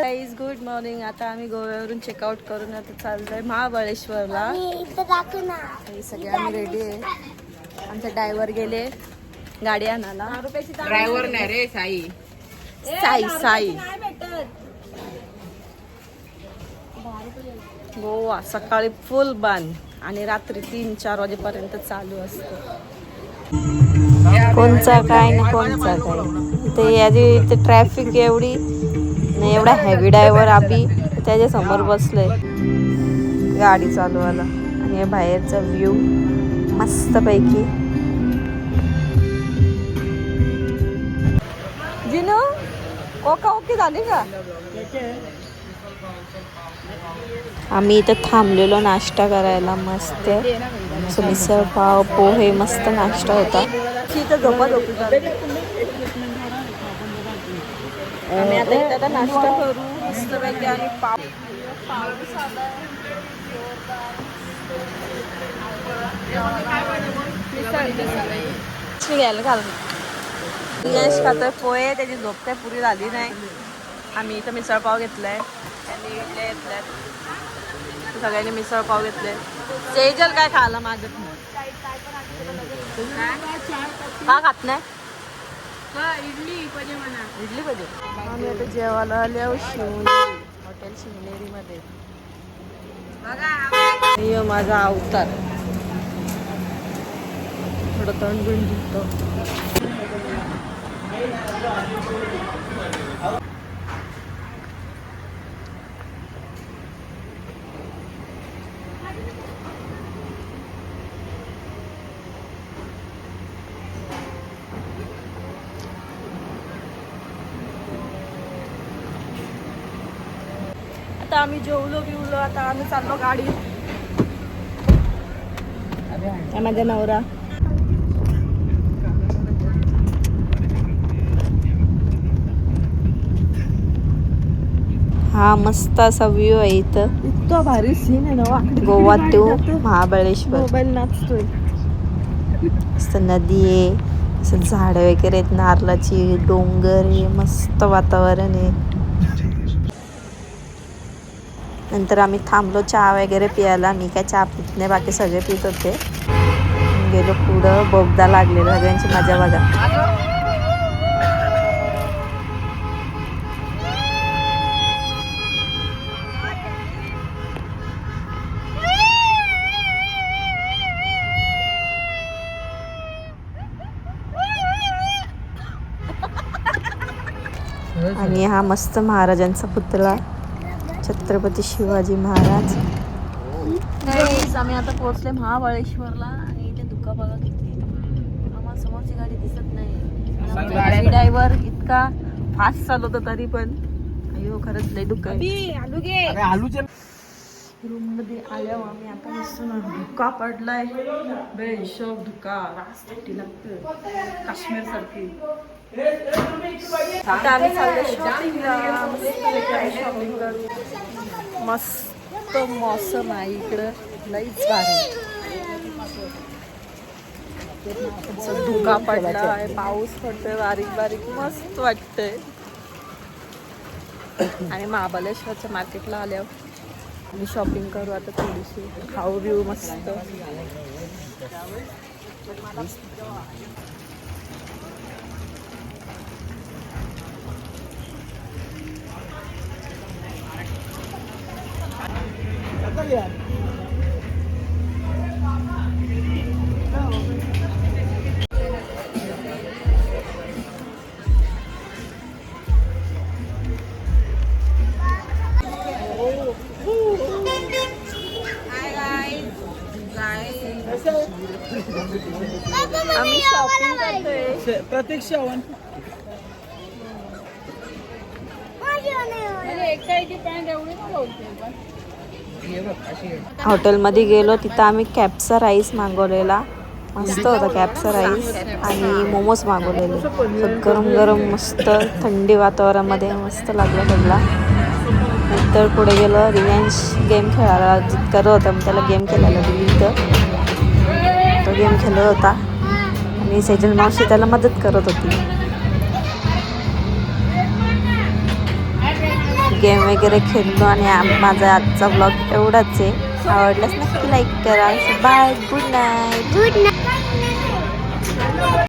Guys, good morning. आता आम्ही गोव्यावरून checkout करून आता चाललोय महाबळेश्वरला. हे सगळे आम्ही रेडी आहे. आमचे ड्रायव्हर गेले गाडी आणायला. ड्रायव्हर नाही रे, साई साई गोवा सकाळी फुल बंद आणि रात्री 3-4 वाजेपर्यंत चालू असतं. कोणचा काय नाही कोणचा काय. ते याची इथे ट्रॅफिक एवढी नाही, एवढा हेवी ड्रायव्हर आम्ही त्याच्या समोर बसलोय गाडी चालवायला. आणि बाहेरचा व्ह्यू मस्त पैकी. जिनू ओके झाली का? आम्ही इथं थांबलेलो नाश्ता करायला. मस्त मिसळ पाव पोहे मस्त नाश्ता होता. इथं आम्ही आता नाश्ता करू मस्त पैकी. आणि पाव घ्यायला घाल. यश खातोय पोहे, त्याची झोप काय पुरी झाली नाही. आम्ही इथं मिसळ पाव घेतलाय, त्यांनी इडल्या घेतल्यात, सगळ्यांनी मिसळ पाव घेतले. सेजल काय खायला मागत नाही, का खात नाही? इडली पाहिजे. आम्ही आता जेवायला आले हॉटेल शिवनेरी मध्ये. माझा अवतार थोडं तण बिण दिसतो. आता आम्ही जेवलो बिवलो. आता आम्ही चाललो गाडी. माझा नवरा हा मस्त असा व्ह्यू आहे इथं. इतका भारी सीन आहे ना गोवा टू महाबळेश्वर. मोबाईल नाचतोय. मस्त नदी आहे, असं झाड वगैरे आहेत, नारळाची डोंगर आहे, मस्त वातावरण आहे. नंतर आम्ही थांबलो चहा वगैरे प्यायला. मी काय चहा पित नाही, बाकी सगळे पित होते. गेलो पुढं, बोगदा लागलेला. सगळ्यांची मजा बघा. आणि हा मस्त महाराजांचा पुतळा, छत्रपती शिवाजी महाराज. आम्ही आता पोहोचले महाबळेश्वरला. आणि इथे धुका बघा किती. आम्हाला समोरची गाडी दिसत नाही. ड्रायव्हर इतका फास्ट चालवतो तरी पण अयो खरंच लय धुका. रूम मध्ये आल्यावर आम्ही आता दिसतो ना, धुका पडलाय बेहिशोब धुका. रास्ते लागतं काश्मीर सारखी. आता आम्ही चाललो शॉपिंगला. मस्त मौसम आहे इकडं, लईच भारी. धुका पडलाय, पाऊस पडतोय बारीक बारीक, मस्त वाटतंय. आणि महाबळेश्वरच्या मार्केटला आल्यावर आम्ही शॉपिंग करू आता, थोडीशी खाऊ बिऊ मस्त. आम्ही शॉपिंग करतोय. प्रतीक्षा हॉटेलमध्ये गेलो, तिथं आम्ही कॅप्सा राईस मागवलेला. मस्त होता कॅप्सा राईस. आणि मोमोज मागवलेले गरम गरम मस्त थंडी वातावरणामध्ये मस्त लागला सगळा. नंतर पुढे गेलो, रिव्हेंज गेम खेळायला. जित करत होता मग त्याला गेम खेळायला दिली. तो गेम खेळत होता आणि सेजल मावशी त्याला मदत करत होती. गेम वगैरे खेळलो आणि माझा आजचा ब्लॉग एवढाच आहे. आवडल्यास नक्की लाईक करा. Bye, good night. Good night.